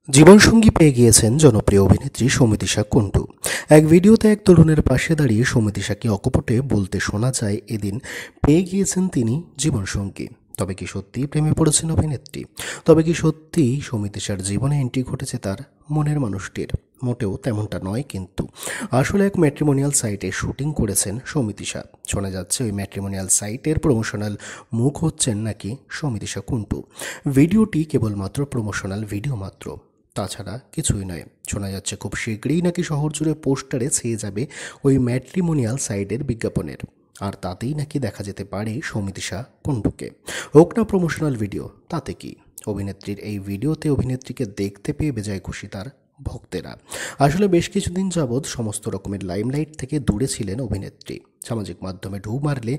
জীবনসঙ্গী পেয়ে গিয়েছেন জনপ্রিয় অভিনেত্রী সৌমিতিশা কুন্ডু। এক ভিডিওতে এক তরুণের পাশে দাঁড়িয়ে সৌমিতিশাকে অকপটে বলতে শোনা যায় এদিন পেয়ে গিয়েছেন তিনি জীবনসঙ্গী। তবে কি সত্যিই প্রেমে পড়েছেন অভিনেত্রী? তবে কি সত্যিই সৌমিতিশার জীবনে এন্ট্রি ঘটেছে তার মনের মানুষটির? মোটেও তেমনটা নয়, কিন্তু আসলে এক ম্যাট্রিমোনিয়াল সাইটে শুটিং করেছেন সৌমিতিশা। শোনা যাচ্ছে ওই ম্যাট্রিমোনিয়াল সাইটের প্রমোশনাল মুখ হচ্ছেন নাকি সৌমিতিশা কুন্ডু। ভিডিওটি কেবলমাত্র প্রমোশনাল ভিডিও মাত্র, তাছাড়া কিছুই নয়। শোনা যাচ্ছে খুব শীঘ্রই নাকি শহর জুড়ে পোস্টারে ছেয়ে যাবে ওই ম্যাট্রিমোনিয়াল সাইটের বিজ্ঞাপনের, আর তাতেই নাকি দেখা যেতে পারে সৌমিতিশা কুন্ডুকে। হোক না প্রমোশনাল ভিডিও, তাতে কি? অভিনেত্রীর এই ভিডিওতে অভিনেত্রীকে দেখতে পেয়ে বেজায় খুশি তার ভক্তেরা। আসলে বেশ কিছুদিন যাবৎ সমস্ত রকমের লাইমলাইট থেকে দূরে ছিলেন অভিনেত্রী। সামাজিক মাধ্যমে ঢু মারলে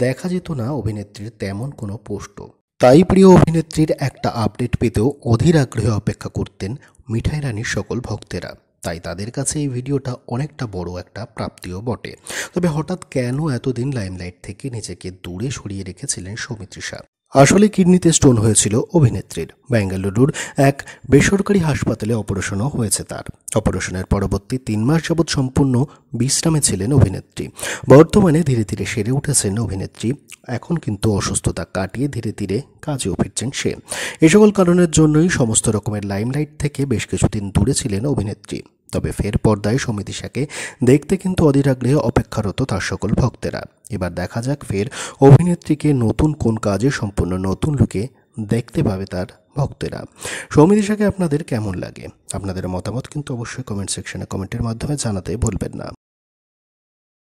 দেখা যেত না অভিনেত্রীর তেমন কোনো পোস্টও। তাই প্রিয় অভিনেত্রীর একটা আপডেট পেতেও অধীর আগ্রহে অপেক্ষা করতেন মিঠাই রানীর সকল ভক্তেরা। তাই তাদের কাছে এই ভিডিওটা অনেকটা বড় একটা প্রাপ্তিও বটে। তবে হঠাৎ কেন এতদিন লাইমলাইট থেকে নিজেকে দূরে সরিয়ে রেখেছিলেন সৌমিত্রিষা? আসলে কিডনিতে স্টোন হয়েছিল অভিনেত্রীর। বেঙ্গালুরুর এক বেসরকারি হাসপাতালে অপারেশনও হয়েছে তার। অপারেশনের পরবর্তী ৩ মাস যাবৎ সম্পূর্ণ বিশ্রামে ছিলেন অভিনেত্রী। বর্তমানে ধীরে ধীরে সেরে উঠেছেন অভিনেত্রী। এখন কিন্তু অসুস্থতা কাটিয়ে ধীরে ধীরে কাজেও ফিরছেন সে। এ সকল কারণের জন্যই সমস্ত রকমের লাইমলাইট থেকে বেশ কিছুদিন দূরে ছিলেন অভিনেত্রী। তবে ফের পর্দায় সৌমিতিশাকে দেখতে কিন্তু অধীর আগ্রহে অপেক্ষারত তার সকল ভক্তেরা। এবার দেখা যাক ফের অভিনেত্রীকে নতুন কোন কাজে সম্পূর্ণ নতুন লুকে দেখতে পাবে তার ভক্তেরা। সৌমিতিশাকে আপনাদের কেমন লাগে? আপনাদের মতামত কিন্তু অবশ্যই কমেন্ট সেকশনে কমেন্টের মাধ্যমে জানাতে ভুলবেন না।